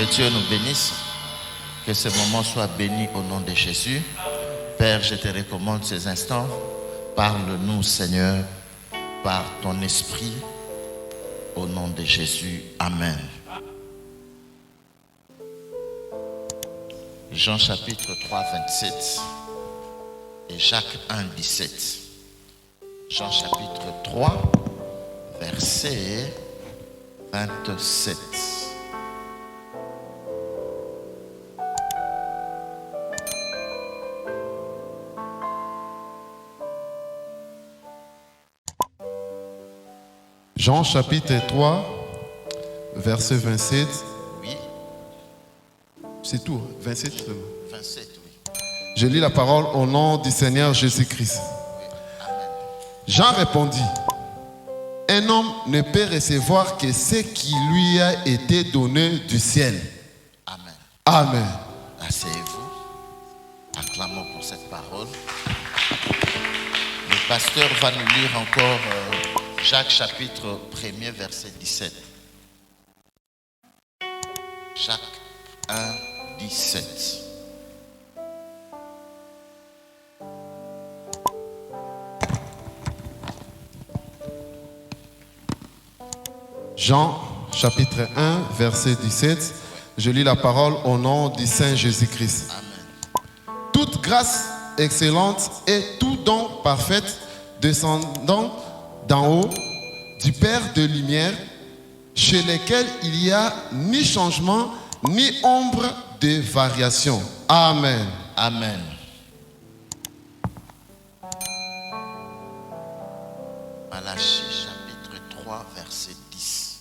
Que Dieu nous bénisse. Que ce moment soit béni au nom de Jésus. Père, je te recommande ces instants. Parle-nous, Seigneur, par ton esprit. Au nom de Jésus. Amen. Jean chapitre 3, 27 et Jacques 1, 17. Jean chapitre 3, verset 27. Jean chapitre 3, verset 27. Oui. C'est tout, 27 seulement. 27, oui. Je lis la parole au nom du Seigneur Jésus-Christ. Jean répondit, un homme ne peut recevoir que ce qui lui a été donné du ciel. Amen. Amen. Asseyez-vous. Acclamons pour cette parole. Le pasteur va nous lire encore Jacques chapitre 1er, verset 17. Jacques 1, 17. Jean chapitre 1, verset 17. Je lis la parole au nom du Saint Jésus-Christ. Amen. Toute grâce excellente et tout don parfait descendant d'en haut, du Père de lumière, chez lequel il n'y a ni changement, ni ombre de variation. Amen. Amen. Malachie chapitre 3, verset 10.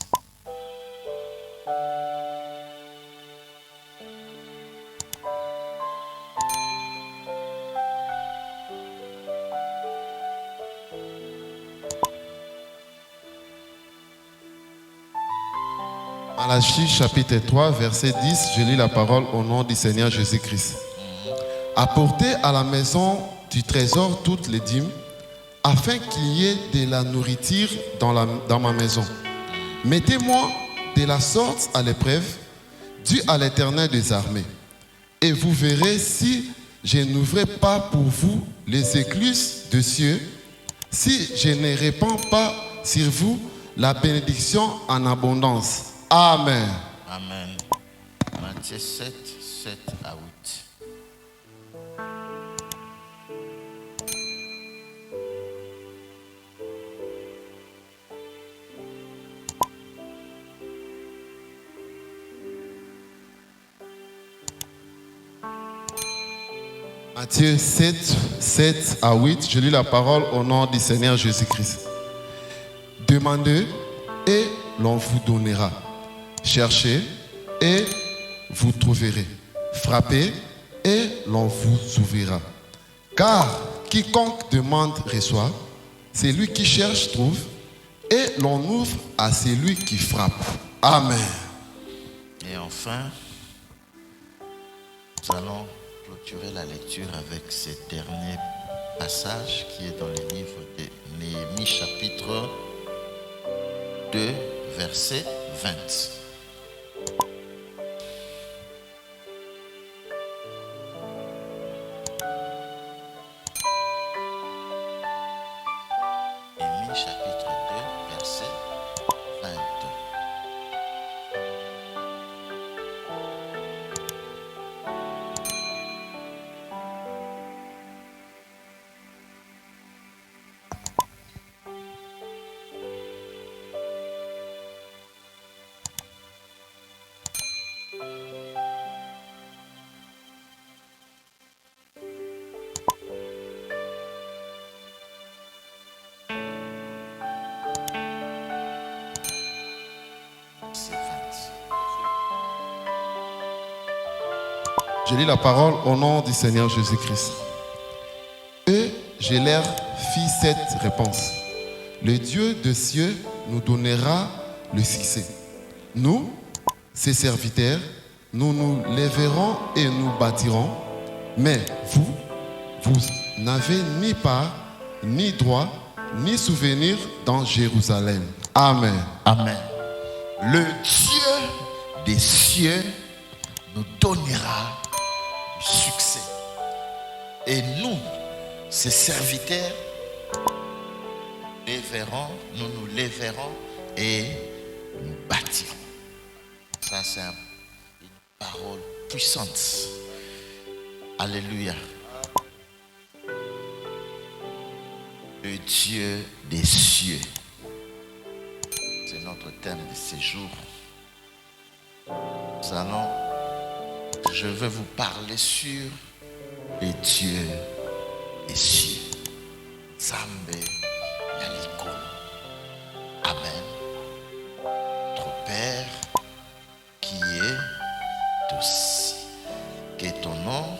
Malachie chapitre 3, verset 10, je lis la parole au nom du Seigneur Jésus-Christ. Apportez à la maison du trésor toutes les dîmes, afin qu'il y ait de la nourriture dans ma maison. Mettez-moi de la sorte à l'épreuve, due à l'Éternel des armées. Et vous verrez si je n'ouvre pas pour vous les écluses de cieux, si je ne répands pas sur vous la bénédiction en abondance. Amen. Amen. Matthieu 7, 7 à 8. Matthieu 7, 7 à 8, je lis la parole au nom du Seigneur Jésus-Christ. Demandez et l'on vous donnera. Cherchez et vous trouverez. Frappez et l'on vous ouvrira. Car quiconque demande reçoit, celui qui cherche trouve, et l'on ouvre à celui qui frappe. Amen. Et enfin, nous allons clôturer la lecture avec ce dernier passage qui est dans le livre de Néhémie chapitre 2, verset 20. Néhémie chapitre 2, verset 20. Je lis la parole au nom du Seigneur Jésus-Christ. Et je leur fis cette réponse. Le Dieu des cieux nous donnera le succès. Nous, ses serviteurs, nous nous lèverons et nous bâtirons. Mais vous n'avez ni part, ni droit, ni souvenir dans Jérusalem. Amen. Amen. Le Dieu des cieux nous donnera du succès. Et nous, ses serviteurs, nous nous lèverons et nous bâtirons. Ça, c'est une parole puissante. Alléluia. Le Dieu des cieux. C'est notre thème de ces jours. Je veux vous parler sur les dieux des cieux. Zambe Yaliko. Amen. Notre Père qui est aussi. Que ton nom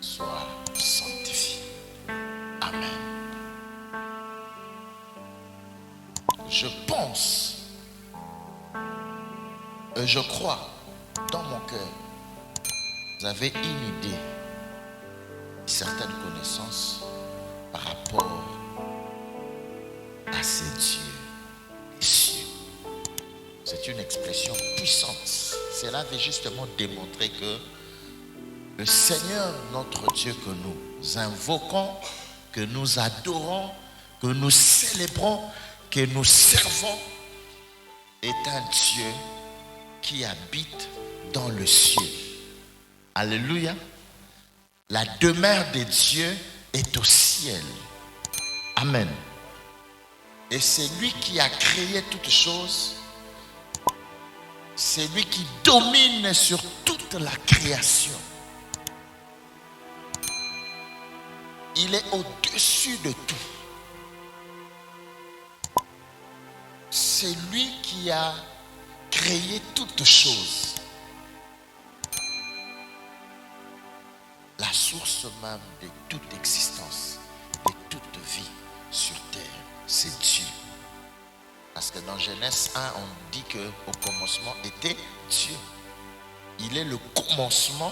soit sanctifié. Amen. Je pense et je crois dans mon cœur, vous avez une idée, certaines connaissances par rapport à ces dieux des cieux. C'est une expression puissante. Cela veut justement démontrer que le Seigneur, notre Dieu que nous invoquons, que nous adorons, que nous célébrons, que nous servons, est un Dieu qui habite dans le ciel. Alléluia. La demeure de Dieu est au ciel. Amen. Et c'est lui qui a créé toutes choses. C'est lui qui domine sur toute la création. Il est au-dessus de tout. C'est lui qui a créé toutes choses. La source même de toute existence, de toute vie sur terre, c'est Dieu. Parce que dans Genèse 1, on dit qu'au commencement était Dieu. Il est le commencement.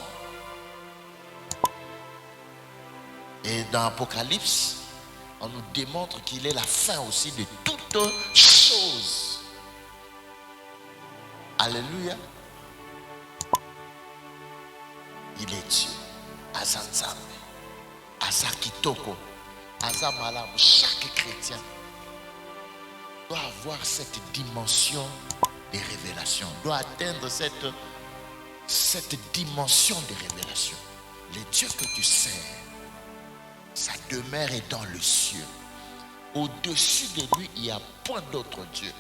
Et dans Apocalypse, on nous démontre qu'il est la fin aussi de toutes choses. Alléluia. Il est Dieu. Azanzambe, Azakitoko, Azamalam. Chaque chrétien doit avoir cette dimension de révélation, doit atteindre cette dimension de révélation. Le Dieu que tu sers, sa demeure est dans le ciel. Au-dessus de lui, il n'y a point d'autre Dieu.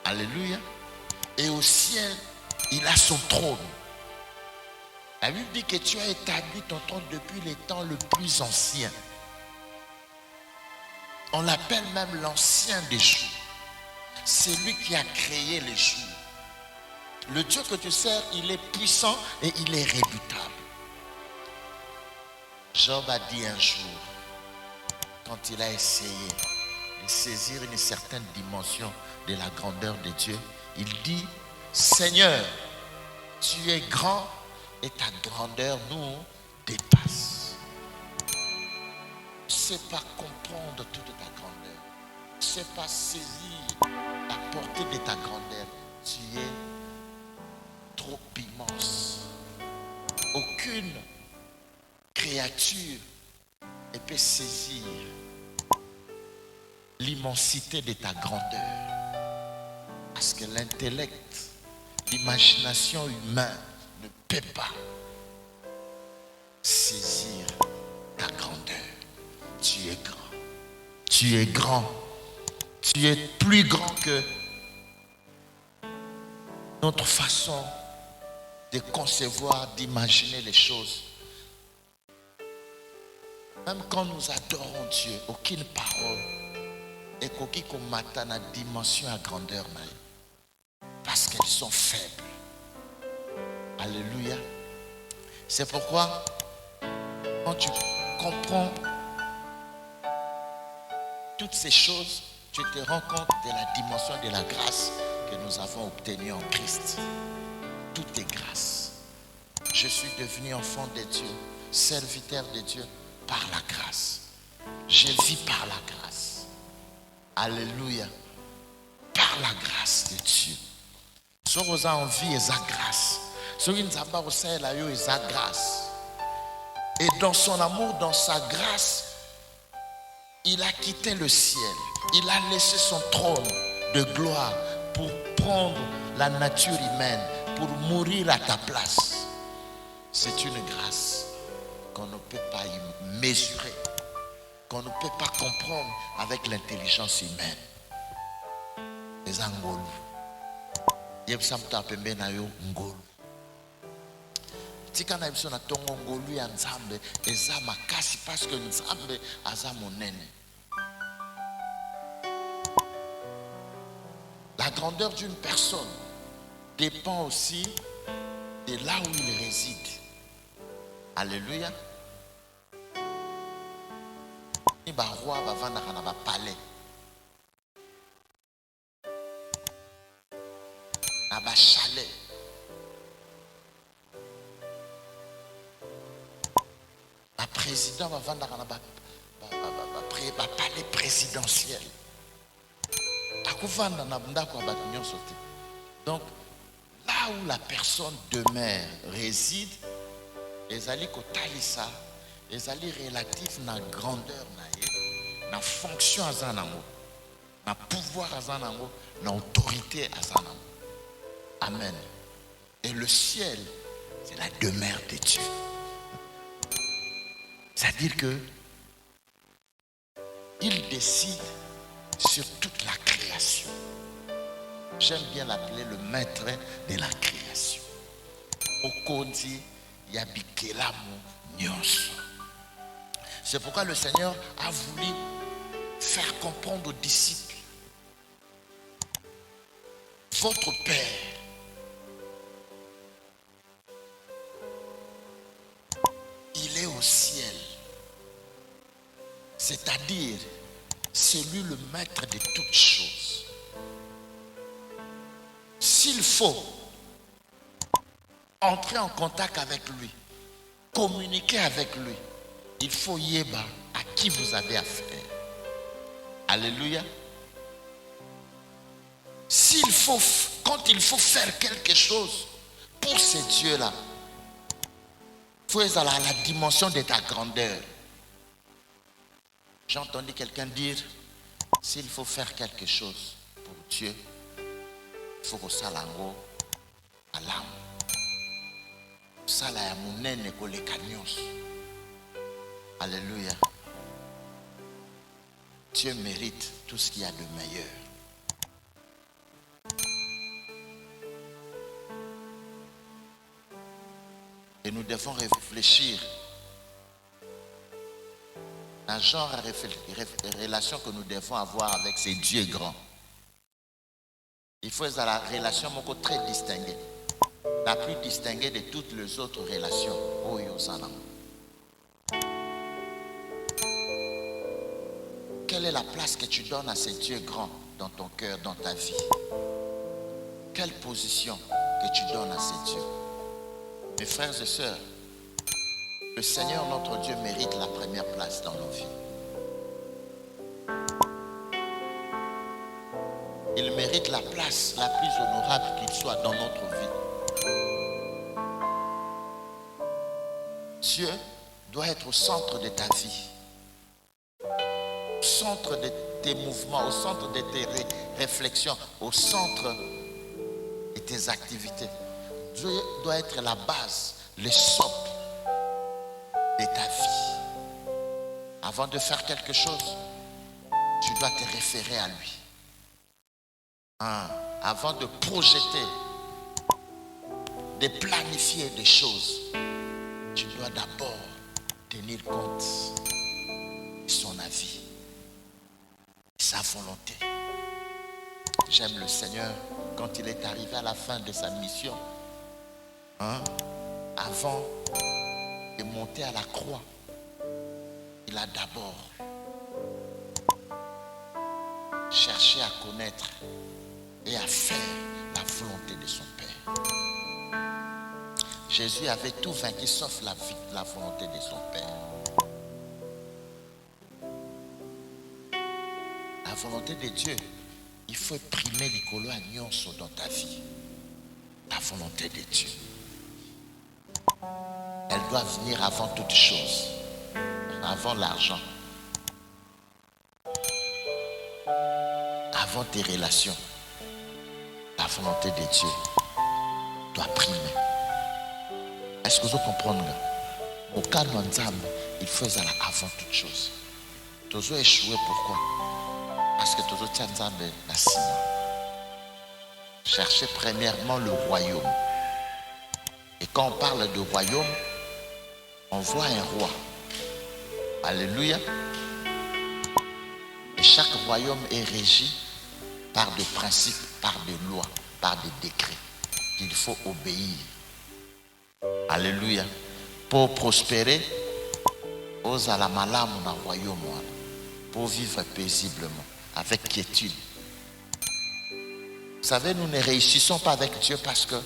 Alléluia. Et au ciel, il a son trône. La Bible dit que tu as établi ton trône depuis les temps le plus ancien. On l'appelle même l'ancien des jours. C'est lui qui a créé les jours. Le Dieu que tu sers, il est puissant et il est redoutable. Job a dit un jour, quand il a essayé de saisir une certaine dimension de la grandeur de Dieu, il dit, Seigneur, tu es grand et ta grandeur nous dépasse. Tu ne sais pas comprendre toute ta grandeur. Tu ne sais pas saisir la portée de ta grandeur. Tu es trop immense. Aucune créature ne peut saisir l'immensité de ta grandeur. Parce que l'intellect, l'imagination humaine ne peut pas saisir ta grandeur. Tu es grand. Tu es grand. Tu es plus grand que notre façon de concevoir, d'imaginer les choses. Même quand nous adorons Dieu, aucune parole est comme matin à dimension à grandeur. Parce qu'elles sont faibles. Alléluia. C'est pourquoi, quand tu comprends toutes ces choses, tu te rends compte de la dimension de la grâce que nous avons obtenue en Christ. Tout est grâce. Je suis devenu enfant de Dieu, serviteur de Dieu par la grâce. Je vis par la grâce. Alléluia. Par la grâce de Dieu. Ce que vous avez envie, c'est grâce. Ce que vous avez envie, c'est grâce. Et dans son amour, dans sa grâce, il a quitté le ciel. Il a laissé son trône de gloire pour prendre la nature humaine, pour mourir à ta place. C'est une grâce qu'on ne peut pas mesurer, qu'on ne peut pas comprendre avec l'intelligence humaine. Les Angolou. Yebsamta pembe na yo ngolu. Tika na biso na tongo ngolu ya Nzambe eza makasi parce que Nzambe aza monene. La grandeur d'une personne dépend aussi de là où il réside. Alléluia. Ni ba roi ba vanda kana ba palais. Na ba chalet. Ba président ba vanda kana ba palais présidentiel. Akuvanda na ndako ba nyonso te. Donc là où la personne demeure, réside, ezali kotalisa, ezali relatif na grandeur na ye, na fonction azanango, na pouvoir azanango, na autorité azanango. Amen. Et le ciel, c'est la demeure de Dieu. C'est-à-dire que il décide sur toute la création. J'aime bien l'appeler le maître de la création. Okondi yabikelamu nyonso. C'est pourquoi le Seigneur a voulu faire comprendre aux disciples: votre Père il est au ciel. C'est-à-dire, c'est lui le maître de toutes choses. S'il faut entrer en contact avec lui, communiquer avec lui, il faut yeba à qui vous avez affaire. Alléluia. Quand il faut faire quelque chose pour ces dieux-là, il faut être à la dimension de ta grandeur. J'ai entendu quelqu'un dire: s'il faut faire quelque chose pour Dieu, il faut que ça l'ango à l'âme. Ça la munene ko le kanyos. Alléluia. Dieu mérite tout ce qu'il y a de meilleur. Et nous devons réfléchir un genre de relation que nous devons avoir avec ces dieux grands. Il faut avoir la relation très distinguée, la plus distinguée de toutes les autres relations. Oh Yosana. Quelle est la place que tu donnes à ces dieux grands dans ton cœur, dans ta vie? Quelle position que tu donnes à ces dieux? Mes frères et sœurs, le Seigneur notre Dieu mérite la première place dans nos vies. Il mérite la place la plus honorable qu'il soit dans notre vie. Dieu doit être au centre de ta vie, au centre de tes mouvements, au centre de tes réflexions, au centre de tes activités. Dieu doit être la base, le socle de ta vie. Avant de faire quelque chose, tu dois te référer à lui. Avant de projeter, de planifier des choses, tu dois d'abord tenir compte de son avis, de sa volonté. J'aime le Seigneur quand il est arrivé à la fin de sa mission. Avant de monter à la croix, il a d'abord cherché à connaître et à faire la volonté de son Père. Jésus avait tout vaincu sauf la volonté de son Père. La volonté de Dieu, il faut primer l'icolo à nyonso dans ta vie. volonté de Dieu. Elle doit venir avant toute chose, avant l'argent, avant tes relations. La volonté de Dieu doit primer. Est-ce que vous comprenez? Au cas de Nzambe, il faut aller avant toute chose. Tu as échoué, pourquoi? Parce que tu as Nzambe na sima. Cherchez premièrement le royaume. Et quand on parle de royaume, on voit un roi. Alléluia. Et chaque royaume est régi par des principes, par des lois, par des décrets qu'il faut obéir. Alléluia. Pour prospérer, aux à la malamu dans le royaume, pour vivre paisiblement, avec quiétude. Vous savez, nous ne réussissons pas avec Dieu parce que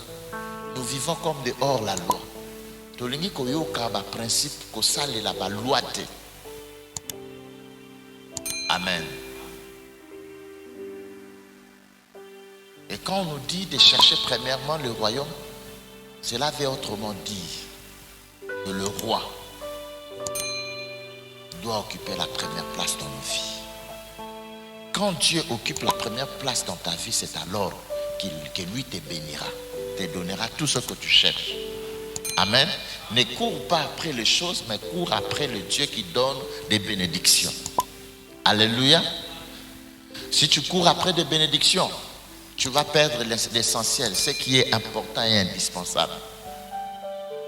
nous vivons comme des hors la loi. Tolingi koyoka ba principe ko sale la ba loi te. Amen. Et quand on nous dit de chercher premièrement le royaume, cela veut autrement dire que le roi doit occuper la première place dans nos vies. Quand Dieu occupe la première place dans ta vie, c'est alors que lui te bénira, te donnera tout ce que tu cherches. Amen. Ne cours pas après les choses, mais cours après le Dieu qui donne des bénédictions. Alléluia. Si tu cours après des bénédictions, tu vas perdre l'essentiel, ce qui est important et indispensable.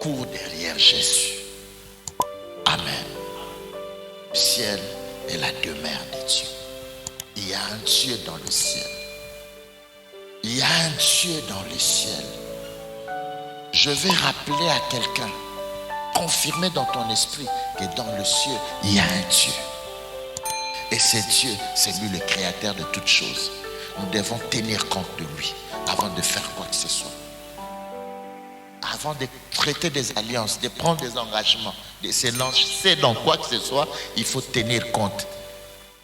Cours derrière Jésus. Amen. Le ciel est la demeure de Dieu. Il y a un Dieu dans le ciel. Il y a un Dieu dans le ciel. Je vais rappeler à quelqu'un, confirmer dans ton esprit que dans le ciel, il y a un Dieu. Et ce Dieu, c'est lui le créateur de toutes choses. Nous devons tenir compte de lui avant de faire quoi que ce soit. Avant de traiter des alliances, de prendre des engagements, de se lancer dans quoi que ce soit, il faut tenir compte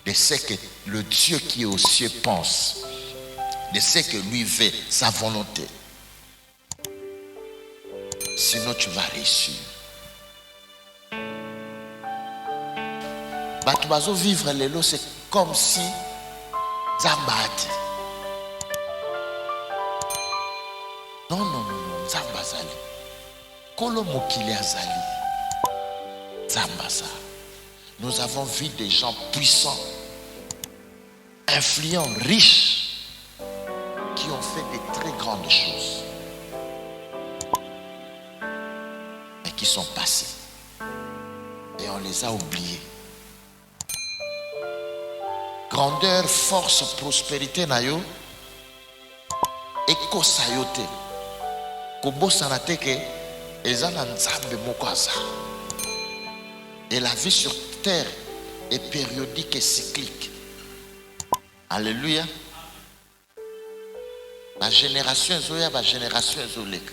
de ce que le Dieu qui est aux cieux pense, de ce que lui veut, sa volonté. Sinon tu vas réussir. Batubazo vivre l'élo, c'est comme si Zambati. Non, Zambazali. Kolo Mokili Azali. Zambaza. Nous avons vu des gens puissants, influents, riches, qui ont fait des très grandes choses, mais qui sont passés. Et on les a oubliés. Grandeur, force, prospérité, nayo, eko sayote. Kobo sanateke, ezana nzambe mokwaza. Et la vie sur terre est périodique et cyclique. Alléluia. La génération zoya, la génération zolek.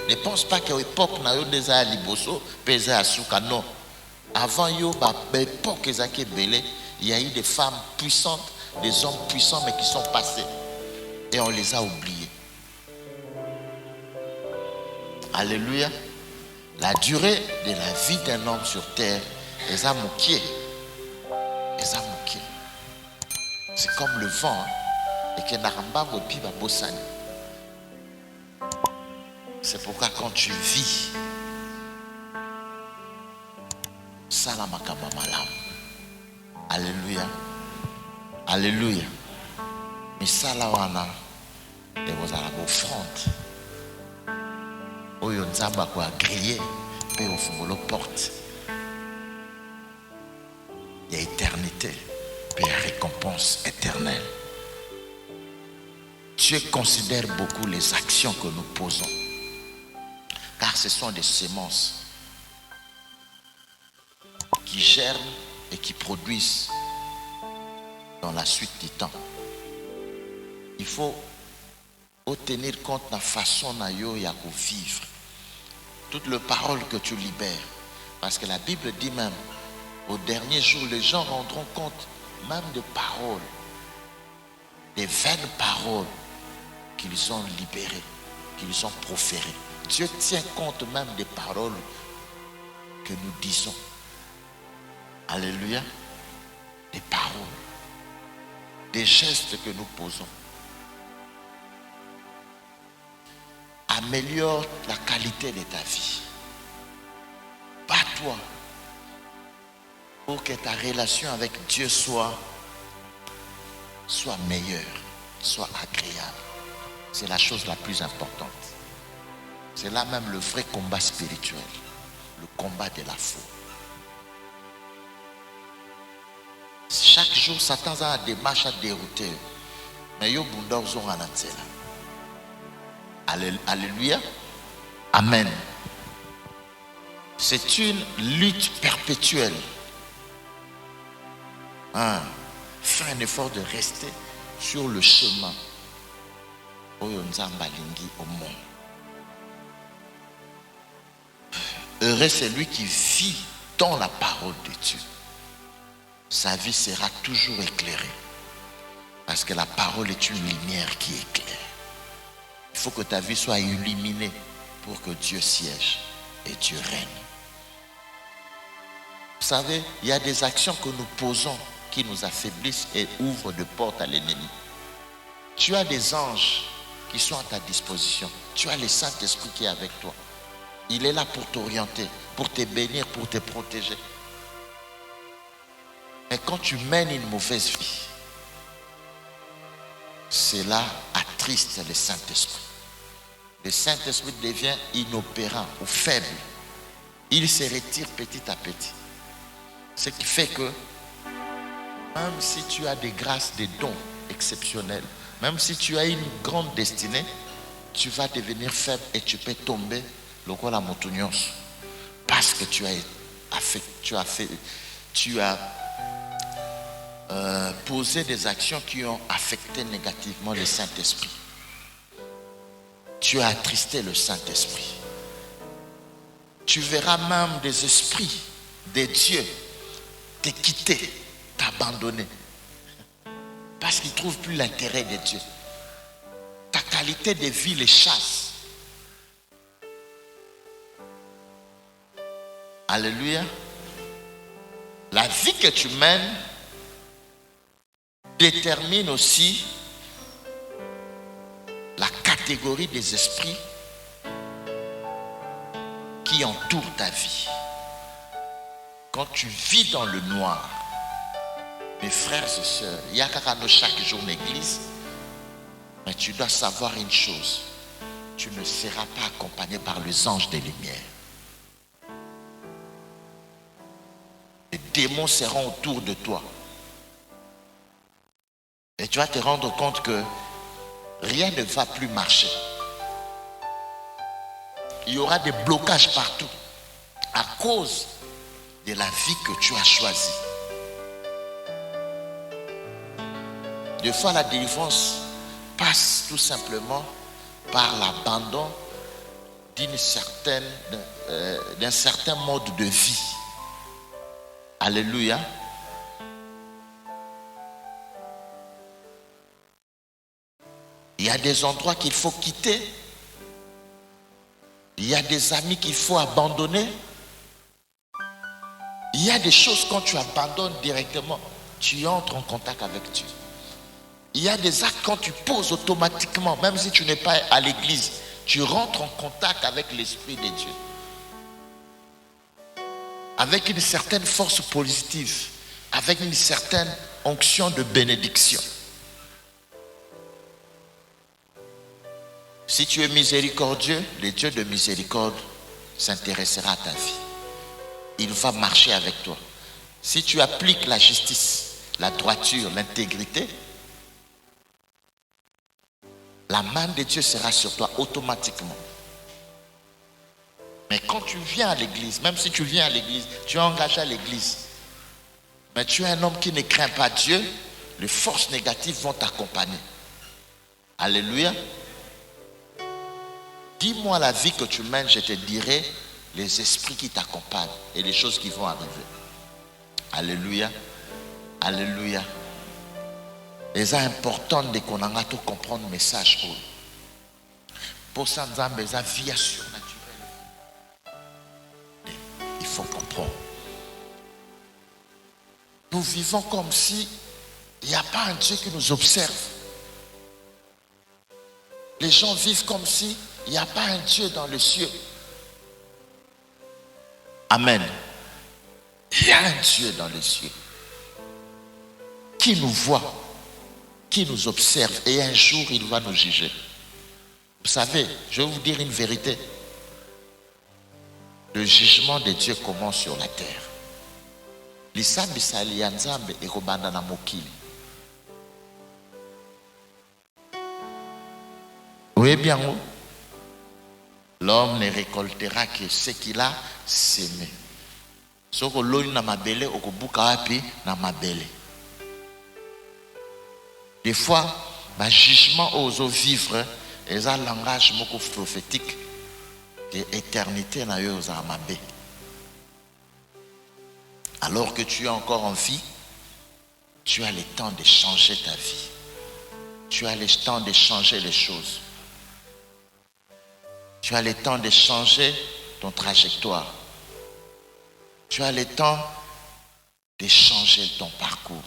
Ne pense pas qu'à l'époque, nayo déjà liboso, pesa asuka, non. Avant yo, ba époque ezaki belé. Il y a eu des femmes puissantes, des hommes puissants, mais qui sont passés. Et on les a oubliés. Alléluia. La durée de la vie d'un homme sur terre est à moquer. C'est comme le vent. Et que Naramba Gopi va bossani. C'est pourquoi quand tu vis, Salamakaba malam. Alléluia. Alléluia. Mais ça là wana et vous allez offrande. Oyo nzamba kwa griller et au fond de la porte. Il y a éternité et il y a récompense éternelle. Dieu considère beaucoup les actions que nous posons, car ce sont des semences qui germent et qui produisent dans la suite du temps. Il faut tenir compte de la façon dont tu vas vivre. Toutes les paroles que tu libères. Parce que la Bible dit même, au dernier jour, les gens rendront compte même des paroles, des vaines paroles qu'ils ont libérées. qu'ils ont proférées. Dieu tient compte même des paroles que nous disons. Alléluia. Des paroles, des gestes que nous posons. Améliore la qualité de ta vie. Bats-toi pour que ta relation avec Dieu soit meilleure, soit agréable. C'est la chose la plus importante. C'est là même le vrai combat spirituel, le combat de la foi. Chaque jour, Satan a des marches à dérouter. Mais yo bunda uzonga na nzela. Alléluia. Amen. C'est une lutte perpétuelle. Fais un effort de rester sur le chemin. Oyo nzamba lingi au monde. Heureux c'est lui qui vit dans la parole de Dieu. Sa vie sera toujours éclairée. Parce que la parole est une lumière qui éclaire. Il faut que ta vie soit illuminée pour que Dieu siège et Dieu règne. Vous savez, il y a des actions que nous posons qui nous affaiblissent et ouvrent des portes à l'ennemi. Tu as des anges qui sont à ta disposition. Tu as le Saint-Esprit qui est avec toi. Il est là pour t'orienter, pour te bénir, pour te protéger. Mais quand tu mènes une mauvaise vie, cela attriste le Saint-Esprit. Le Saint-Esprit devient inopérant ou faible. Il se retire petit à petit. Ce qui fait que même si tu as des grâces, des dons exceptionnels, même si tu as une grande destinée, tu vas devenir faible et tu peux tomber le roi la montagnos parce que tu as posé des actions qui ont affecté négativement le Saint-Esprit. Tu as attristé le Saint-Esprit. Tu verras même des esprits, des dieux te quitter, t'abandonner. Parce qu'ils ne trouvent plus l'intérêt de Dieu. Ta qualité de vie les chasse. Alléluia. La vie que tu mènes détermine aussi la catégorie des esprits qui entourent ta vie. Quand tu vis dans le noir, mes frères et sœurs, il y a chaque jour l'église, mais tu dois savoir une chose, tu ne seras pas accompagné par les anges des lumières. Les démons seront autour de toi. Et tu vas te rendre compte que rien ne va plus marcher. Il y aura des blocages partout à cause de la vie que tu as choisie. Des fois, la délivrance passe tout simplement par l'abandon d'un certain mode de vie. Alléluia. Il y a des endroits qu'il faut quitter. Il y a des amis qu'il faut abandonner. Il y a des choses quand tu abandonnes directement, tu entres en contact avec Dieu. Il y a des actes quand tu poses automatiquement, même si tu n'es pas à l'église, tu rentres en contact avec l'Esprit de Dieu. Avec une certaine force positive, avec une certaine onction de bénédiction. Si tu es miséricordieux, le Dieu de miséricorde s'intéressera à ta vie. Il va marcher avec toi. Si tu appliques la justice, la droiture, l'intégrité, la main de Dieu sera sur toi automatiquement. Mais quand tu viens à l'église, même si tu viens à l'église, tu es engagé à l'église, mais tu es un homme qui ne craint pas Dieu, les forces négatives vont t'accompagner. Alléluia. Dis-moi la vie que tu mènes, je te dirai les esprits qui t'accompagnent et les choses qui vont arriver. Alléluia. Alléluia. C'est important de qu'on a tout comprendre le message. Pour ça, nous avons besoin de vie surnaturelle. Il faut comprendre. Nous vivons comme si il n'y a pas un Dieu qui nous observe. Les gens vivent comme si il n'y a pas un Dieu dans les cieux. Amen. Il y a un Dieu dans les cieux qui nous voit, qui nous observe, et un jour il va nous juger. Vous savez, je vais vous dire une vérité. Le jugement de Dieu commence sur la terre. Lisambisali ya Nzambe ekobanda na mokili. Oui, bien, l'homme ne récoltera que ce qu'il a semé. Soko loni na mabele okobuka wapi na mabele. Des fois, le jugement aux vivre est un langage prophétique de l'éternité na yo za mabe. Alors que tu es encore en vie, tu as le temps de changer ta vie. Tu as le temps de changer les choses. Tu as le temps de changer ton trajectoire. Tu as le temps de changer ton parcours,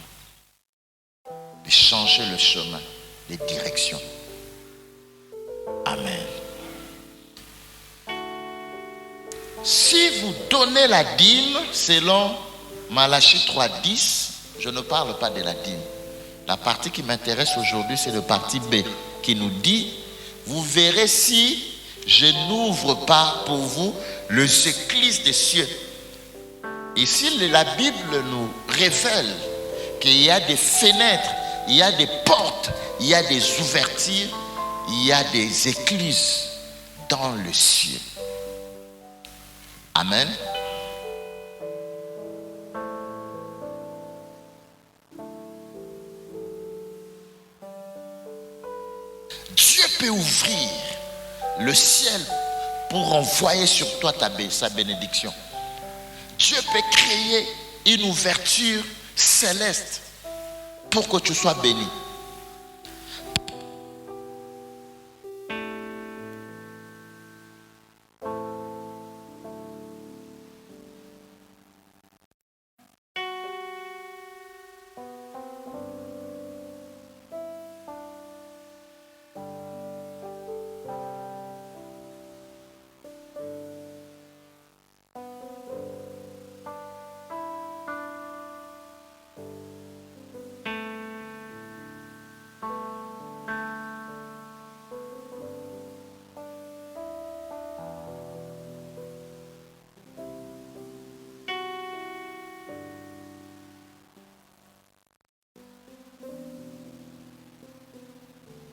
de changer le chemin, les directions. Amen. Si vous donnez la dîme selon Malachie 3:10, je ne parle pas de la dîme. La partie qui m'intéresse aujourd'hui, c'est le parti B qui nous dit, vous verrez si je n'ouvre pas pour vous les écluses des cieux. Ici, la Bible nous révèle qu'il y a des fenêtres, il y a des portes, il y a des ouvertures, il y a des écluses dans le ciel. Amen. Dieu peut ouvrir le ciel pour envoyer sur toi sa bénédiction. Dieu peut créer une ouverture céleste pour que tu sois béni.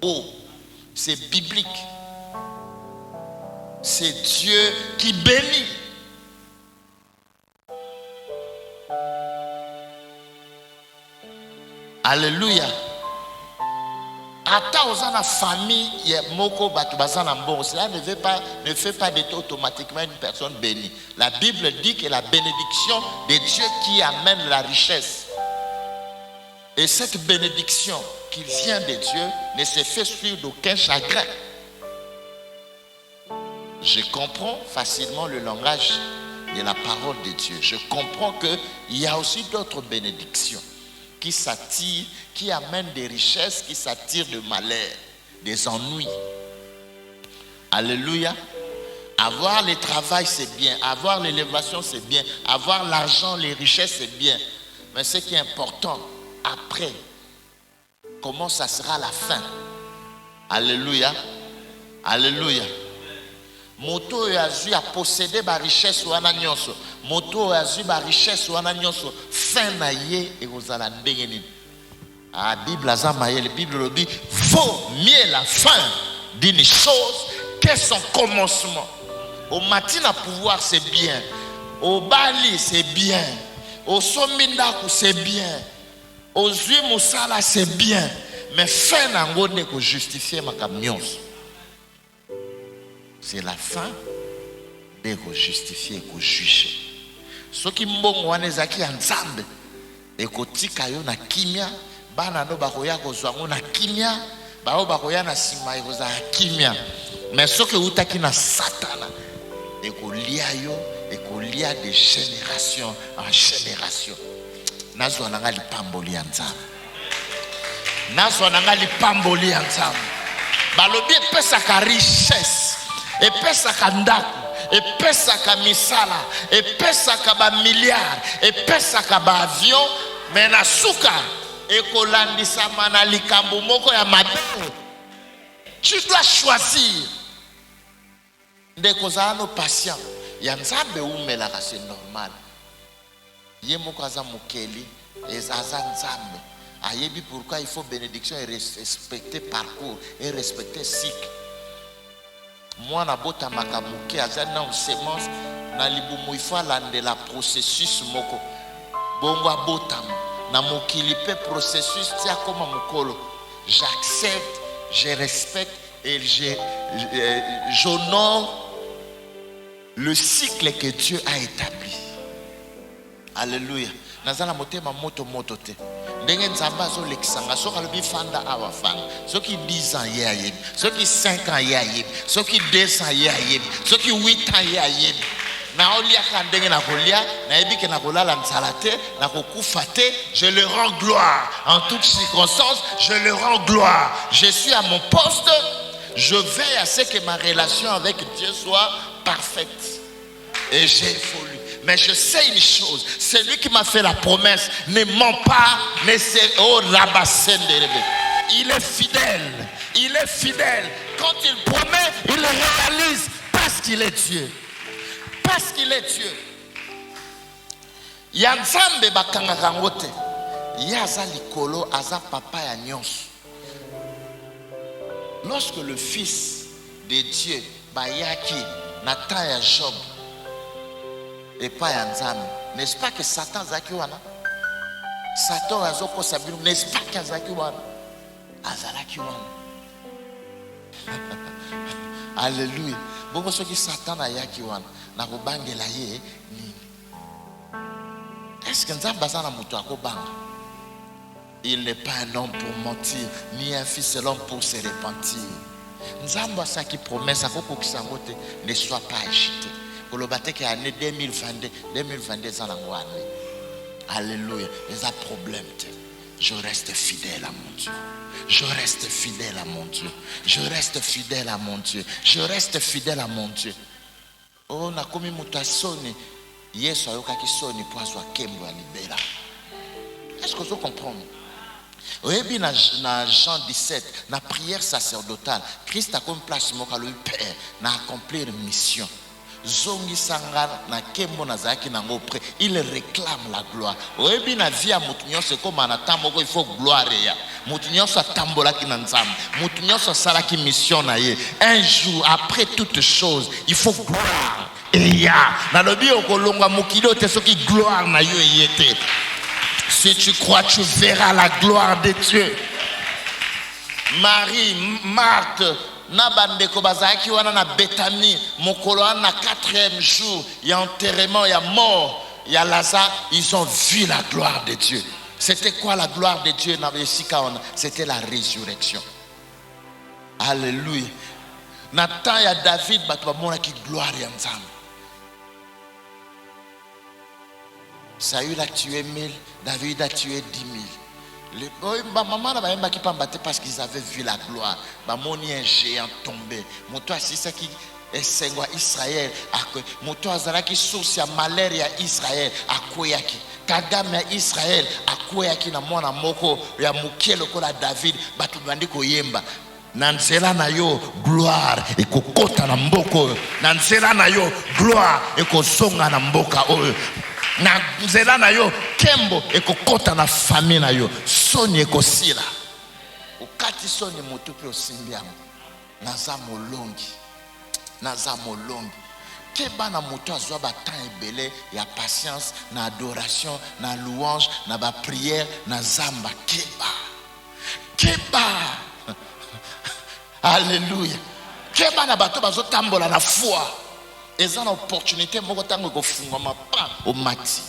Oh, c'est biblique. C'est Dieu qui bénit. Alléluia. Ata ozana famille moko batu bazana mbongo, cela ne fait pas d'être automatiquement une personne bénie. La Bible dit que la bénédiction de Dieu qui amène la richesse. Et cette bénédiction qui vient de Dieu ne se fait sur d'aucun chagrin. Je comprends facilement le langage de la parole de Dieu. Je comprends qu'il y a aussi d'autres bénédictions qui s'attirent, qui amènent des richesses, qui s'attirent de malheur, des ennuis. Alléluia. Avoir le travail, c'est bien. Avoir l'élévation, c'est bien. Avoir l'argent, les richesses, c'est bien. Mais ce qui est important, après, comment ça sera la fin? Alléluia. Alléluia. Moto yazu a possédé ba richesse wana nyonso. Moto yazu ba richesse wana nyonso. Fin na ye et vous allez ndenge nini. Ah, Bible azamaye, la Bible le dit, vaut mieux la fin d'une chose que son commencement. Au matin à pouvoir c'est bien. Au bali c'est bien. Au somindaku c'est bien. Aux yeux moussala c'est bien. Mais fin nango ne ko justifier ma kamnyonso. C'est la fin de justifier et juger. Ce qui mbongo wanezaki ya Nzambe ekotika yo na kimia bana no bakoya kozwango na kimia bao bakoya na sima ekozala kimia Mais ce que vous avez na Satan, et qu'on lia yo, et qu'on lia de génération en génération. Nazwa nanga li pamboli anzam. Nazwa nanga li pamboli anzam. Balobi pesa ka richesse, et pesa ka ndaku, et pesa ka misala, et pesa ka ba milliard, et pesa ka ba avion, mais na suka et kolandisa mana likambo moko ya madou. Tu dois choisir. De kozano patient. Ya nzambe umelaka c'est normal. Ye moko aza mokeli, aza nzambe. Ayebi pourquoi il faut bénédiction et respecter parcours et respecter cycle. Moi na bota makamuke aza na semence na libumu il faut alande la processus moko. Bongo abotama na mokili pe processus tia koma mokolo. J'accepte, je respecte et j'honore le cycle que Dieu a établi. Alléluia. Nazala motema moto te. Ndenge nzamba zo lekisanga soka lobi fanda awa fanda. Soki 10 ans ye ayeb, soki 5 ans ye ayeb, soki 2 ans ye ayeb, soki 8 ans ye ayeb. Na olia ka ndenge na kolia, na yebi ke na kolala nzala te, na kokufa te, je le rends gloire. En toutes circonstances, je le rends gloire. Je suis à mon poste, je veille à ce que ma relation avec Dieu soit parfaite. Et j'ai évolué. Mais je sais une chose, celui qui m'a fait la promesse ne ment pas, ne sait oh il est fidèle, il est fidèle. Quand il promet, il le réalise parce qu'il est Dieu. Parce qu'il est Dieu. Yanzambe bakanga kangote. Yaza likolo aza papa ya nyonso. Lorsque le fils de Dieu bayaki nata ya Job et pas Yanzambe, n'est-ce pas que Satan zaki wana? Satan azoko sabiru, n'est-ce pas que zaki wana? Azalaki wana. Alléluia. Bongo soki Satan ayaki wana na kobangela ye nini? Est-ce que Nzambe azana mutu akobanga? Il n'est pas un homme pour mentir, ni un fils de l'homme pour se repentir. Nzambe asaki promesse akokokisa ngote, ne sois pas agité. Kolobate ke année 2022 za nango année. Alléluia. Les a problème. Je reste fidèle à mon Dieu. Je reste fidèle à mon Dieu. Je reste fidèle à mon Dieu. Je reste fidèle à mon Dieu. Oh, na komi mutasoni. Yesu ayokaki soni po aswa kembo ya libela. Est-ce que vous comprenez? Oyebi na Jean 17, na prière sacerdotale, Christ a comme place moka le Père na accomplir une mission. Zongi sangana na kembo na zaki na ngopre, il réclame la gloire. Oyebi na via mutunyo se comme anatambo il faut gloire ya. Mutunyo sa tambola ki na nzambe. Mutunyo sa sala ki mission na ye. Un jour après toute chose, il faut gloire. Et ya na lobi okolonga mukilo te soki gloire na yo yete. Si tu crois, tu verras la gloire de Dieu. Marie, Marthe, Nabandeko bazaki wana na Bethanie, mokolo na 4e jour, il y a enterrement, il y a mort, il y a Lazare, ils ont vu la gloire de Dieu. C'était quoi la gloire de Dieu? C'était la résurrection. Alléluia. Nathan et David, qui gloire ya Nzambe. Saül a tué 1000, David a tué 10 000. Maman n'a pas qui battu parce qu'ils avaient vu la gloire. Mamoni un géant tombé. Moto c'est ça qui est sengwa Israël. Moto azala qui source ya malheur ya Israël a koyaki. Kagame ya Israël a koyaki na mwana moko ya mukelo kola David batu bandi koyemba. Nanzela na yo gloire ekokota na mboko. Nanzela na yo gloire ekosonga na mboka oyo. Na nzela na yo kembo ekokota na famille na yo soni ekosila ukati soni moto pe osimbiamo naza molongi keba na moto azwa ba temps ebele ya patience na adoration na louange na ba prière na zamba keba alléluia keba na bato bazotambola na foi. Ils ont l'opportunité de faire pas au mati.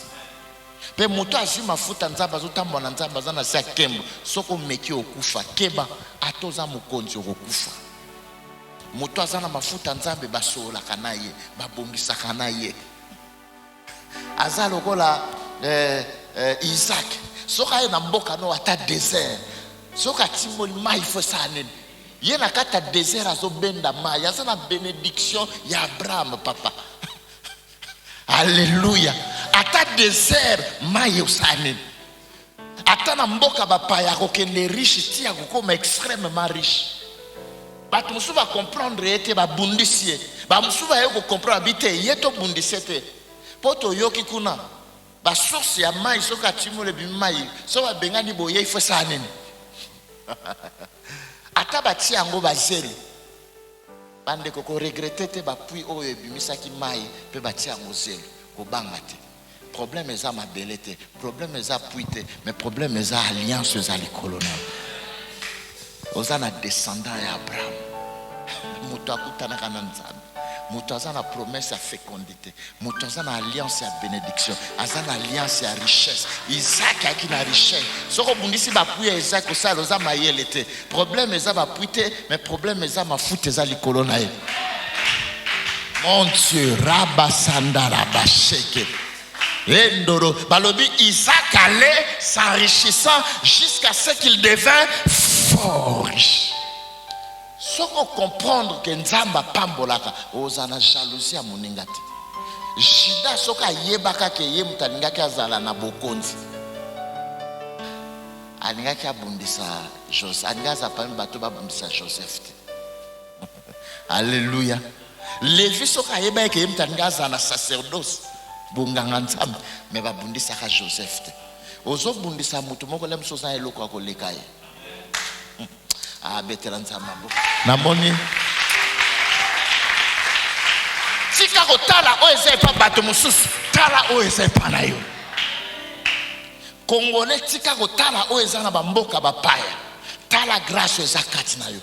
Pe moto azui mafuta nzamba zotambo na nzamba zana sa kembo soko meki okufa keba atoza mukonzi okufa. moto azana mafuta nzambe basola kanaye babongisa kanaye aza lokola Isaac soka na mboka no ata désert soka timoli mai fo sanene ye na kata désert azobenda mai aza na bénédiction ya Abraham papa alléluia ata désert mai osanene ata na mboka bapaya kokende riche tia kokoma extrêmement riche bato mosusu va comprendre ete babundisi ye bamosusu baye kocomprendre bite ye tobundisi ete mpo toyoki kuna basource ya mai soki atimole bimi mai so babengani boye ifo esala nini ata batia yango bazeli bandeko koregrete te bapui oyo ebimisaki mai mpe batia yango zelo kobanga te problème eza mabele te problème eza pui te mais problème eza alliance eza likolo na oza na descendant ya Abraham moto akutanaka na nzambe moto aza na promesse ya fécondité moto aza na alliance ya bénédiction aza na alliance ya richesse Isaac aki na richesse soko bundisi bapui ya Isaac osala oza mayele te problème eza bapui te mais problème eza mafuta eza likolo na ye mon Dieu rabasanda rabasheke Endoro balobi Isaac allait s'enrichissant jusqu'à ce qu'il devint fort riche. Soko comprendre que nzamba pambolaka ozana jalousie ya moninga te. Jida soka yebaka ke ye mutalingaki azala na bokonzi. Alingaki abundisa Joseph. Alingaza pami bato babundisa Joseph te. Alléluia. Lévi soka yeba ke ye mutalingaki azala na sacerdoce. Bunganga nzambe me babundisa ka Joseph te. Ozo bundisa mutu moko le msosa eloko akoleka ye. Betela nzambe namoni tika kotala oyo eza epa bato mosusu tala oyo eza epa na yo Congolais tika kotala oyo eza na bamboka bapaya tala grâce eza kati na yo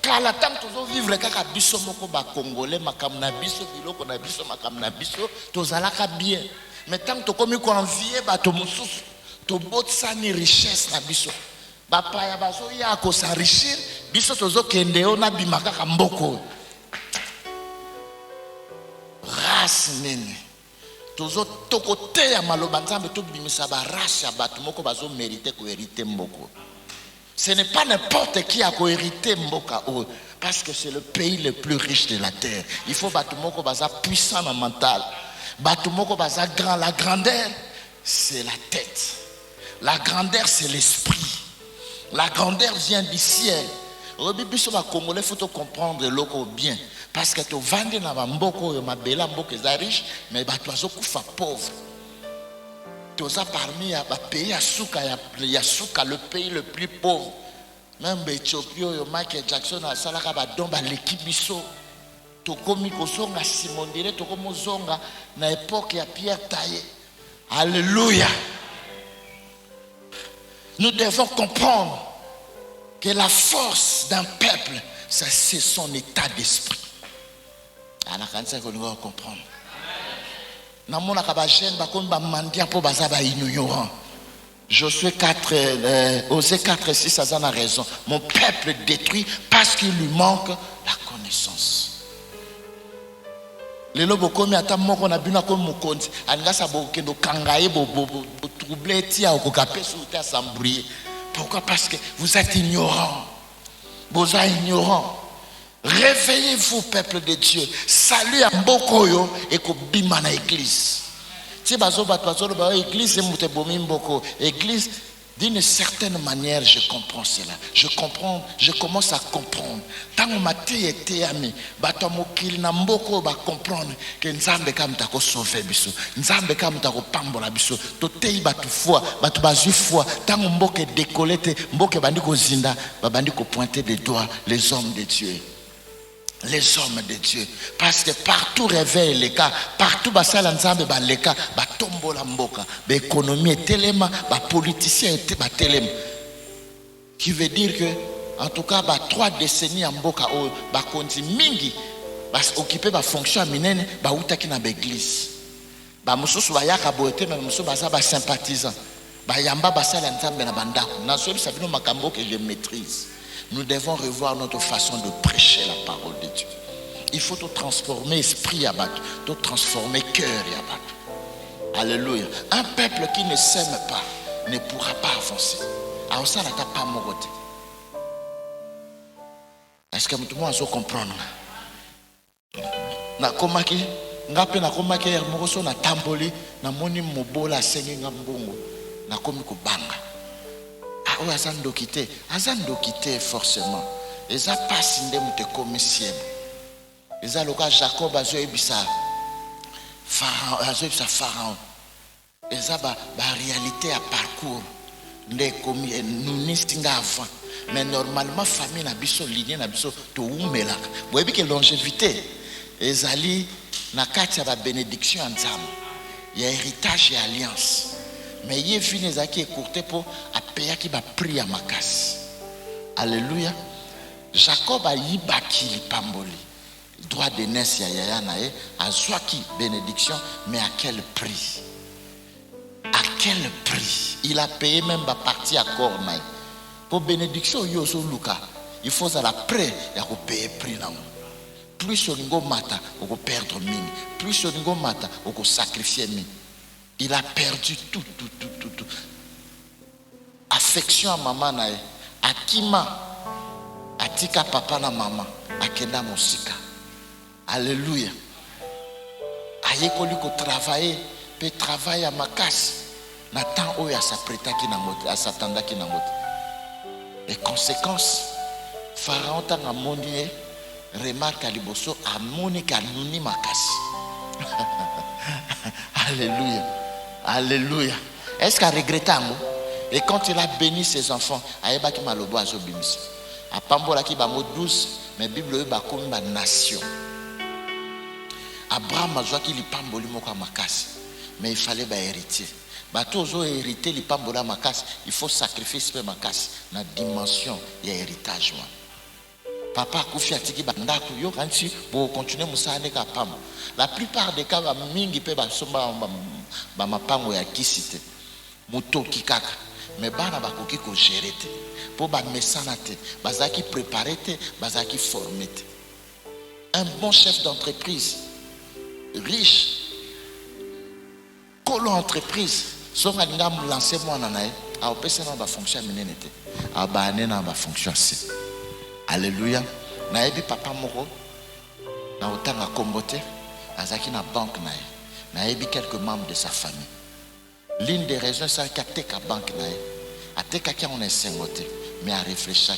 kala tango tozovivre kaka biso moko bacongolais makambo na biso biloko na biso makambo na biso tozalaka bien mais tango tokomi koenvie bato mosusu tobotisani richesse na biso bapaya bazoya kosarichir biso tozokende o na bimaka ka mboko race nene tozo tokoteya maloba nzambe tobimisa ba race ya bato moko bazo mériter ko hériter mboko. Ce n'est pas n'importe qui a hérité mboka o parce que c'est le pays le plus riche de la terre. Il faut bato moko baza puissant na mental. Bato moko baza grand. La grandeur c'est la tête. La grandeur c'est l'esprit. La grandeur vient du ciel. Obi biso ba Congolais faut comprendre loko bien parce que to vendre na ba mboko yo mabela mboko za riche mais ba toazo kufa pauvre. Toza parmi ya ba pays ya suka le pays le plus pauvre. Même Éthiopie yo Michael Jackson a salaka ba domba l'équipe biso. To komi ko zonga Simon Dire to komo zonga na époque ya Pierre Taillé. Alléluia. Nous devons comprendre que la force d'un peuple, c'est son état d'esprit. Je comprendre. Josué 4, Osée 4, 6, ça a raison. Mon peuple détruit parce qu'il lui manque la connaissance. Lelo bokomi ata moko na bina ko mokonzi angasa bokendo kangaye bo troubler tia okokape sur ta s'embrouiller. Pourquoi? Parce que vous êtes ignorants. Vous êtes ignorants. Réveillez-vous, peuple de Dieu. Salut à Mbokoyo et ko bima na église. Si bazo batwazo ba église mute bomi mboko. Église d'une certaine manière, je comprends cela. Je commence à comprendre. Tant que maté était ami, bato mokili na mboko ba comprendre que nzambe kam ta ko sauver biso. Nzambe kam ta ko pambola biso. To tei batu foi, batu bazu foi. Tant que mboke décoller te, mboke bandi ko zinda, ba bandi ko pointer des doigts les hommes de Dieu. Les hommes de Dieu, parce que partout réveille les cas, partout basala nzambe ba leka, ba tombola mboka, ba économie est tellement, ba politicien est ba tellement. Qui veut dire que, en tout cas, ba 3 décennies en mboka, ba konzi mingi, ba occupé ba fonction minene, ba utaki na l'église. Ba mususu ba yaka boete, mais mususu ba sympathisant. Ba yamba basala nzambe na bandako. Na sobi sabino makambo que je maîtrise. Nous devons revoir notre façon de prêcher la parole de Dieu. Il faut te transformer esprit à battre, te transformer cœur à battre. Alléluia. Un peuple qui ne s'aime pas ne pourra pas avancer. Alors ça, là, t'as pas mon côté. Est-ce que tout le monde comprendre? Na komaki ngape na komaki ya mokoso na tamboli na moni mobola sengi ngambongo na komi ko banga. Ah oui, azando quitté forcément. Eza passe ndem te commercial. Eza loka Jacob azo ebisa Pharaon. Eza ba réalité à parcours ndé komi nous singa avant. Mais normalement famille na biso lignée na biso to umela. Boyebi ke longévité ezali na kati ya ba bénédiction nzambe. Ya héritage et alliance. Mais il est venu à qui écourté pour payer qui va prier à makasi. Alléluia. Jacob a yibaki li pamboli. Droit de naissance ya yaya nae a zwaki bénédiction, mais à quel prix? À quel prix? Il a payé même ba partie à corps nae. Pour bénédiction yo so luka, il faut ça la prêt ya ko payer prix na. Plus on go mata, on ko perdre mine. Plus on go mata, on ko sacrifier mine. Il a perdu tout. Affection à maman nae, akima, atika papa na maman, akenda mosika. Alléluia. Ayekoli ko travailler, peut travailler à makasi. Na temps oyo s'apprêta ki na moto, à s'attendre ki na moto. Les conséquences, Pharaon tanga moni remarque à liboso a moni ka nuni makasi. Alléluia. Alléluia. Est-ce qu'il a regretté un mot? Et quand il a béni ses enfants, Aïba qui m'a lobo à Zobimis. À Pambola qui m'a mot 12, mais Bible est comme ma nation. Abraham a joué qui lui pamboli moka makasi. Mais il fallait hériter. Bato zo hériter li pambola makasi, il faut sacrifier ce makasi na dimension et héritage. Papa koufi atiki bandako yo kanti pour continuer musane ka pam. La plupart des cas ba mingi pe ba somba ba mapango ya kisite. Mutoki kaka. Mais bana bakoki ko gérer te. Po ba mesana te, bazaki préparer te, bazaki former te. Un bon chef d'entreprise riche colo entreprise so ngalinga lancer mwana nae a opesa na ba fonction menene te. A ba nena ba fonction si. Alléluia. Naebi papa moko na otanga kombote azaki na banque nae. Naebi quelques membres de sa famille. L'une des raisons c'est qu'ateka banque nae. Ateka ki on est sengoté mais à réfléchir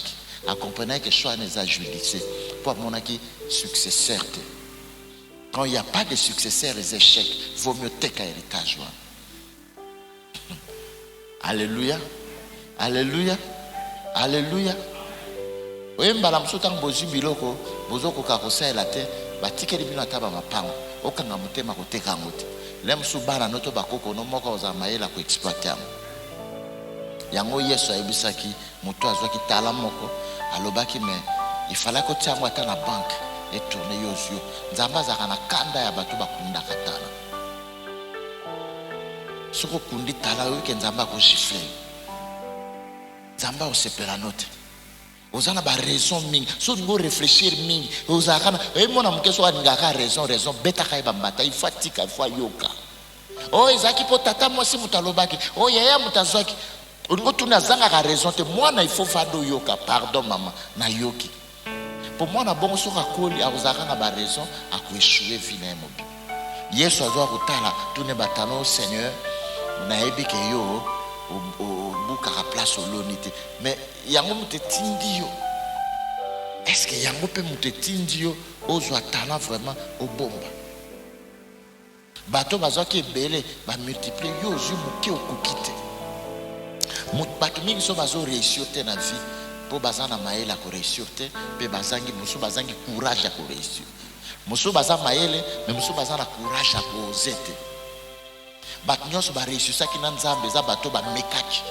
à comprendre que choix n'est à judicier pour mon aki successeur. Quand il n'y a pas de successeur, les échecs, vaut mieux take un héritage. Alléluia. Alléluia. Alléluia. Oui, madame, si vous avez besoin de biloko, vous avez besoin de la terre, vous avez besoin de la mapango. Vous avez besoin de la mapango. Lem subara noto bakoko no moka ozamaela ku exploiter. Yango Yesu ayebisaki moto azwaki tala moko alobaki mais il fallait que tu amwa ta na banque et tourner yozio. Nzamba zaka na kanda ya bato bakunda katana. Soko kundi tala yo ke nzamba ko chiffler. Nzamba osepela note. Ozana ba raison mingi. So ngo réfléchir mingi. Ozakana mona mkeso ngaka raison beta kai bambata ifatika fois yoka. Oh ezaki po tata mwasi mutalobaki. Oh yaya mutazwaki. Ngo tunazanga ka raison te mwana il faut fado yoka. Pardon maman na yoki. Pour moi na bon soka koli ozakana ba raison akuéchouer vina mobi. Yesu azwa kutala tune batano Seigneur na ebike yo buka ka place olonité mais yango mutetindi yo. Est-ce que yango pe mutetindi yo ozwa talent vraiment au bomba bato bazoki belé ba multiplier yo zu muke okukite mut bato mingi so bazo réussir te na vie po bazana maela ko réussir te pe bazangi musu bazangi courage à ko réussir musu bazana maele mais musu bazana courage à ko zete bato nyonso ba réussir ça ki na nzambe za bato ba mekaki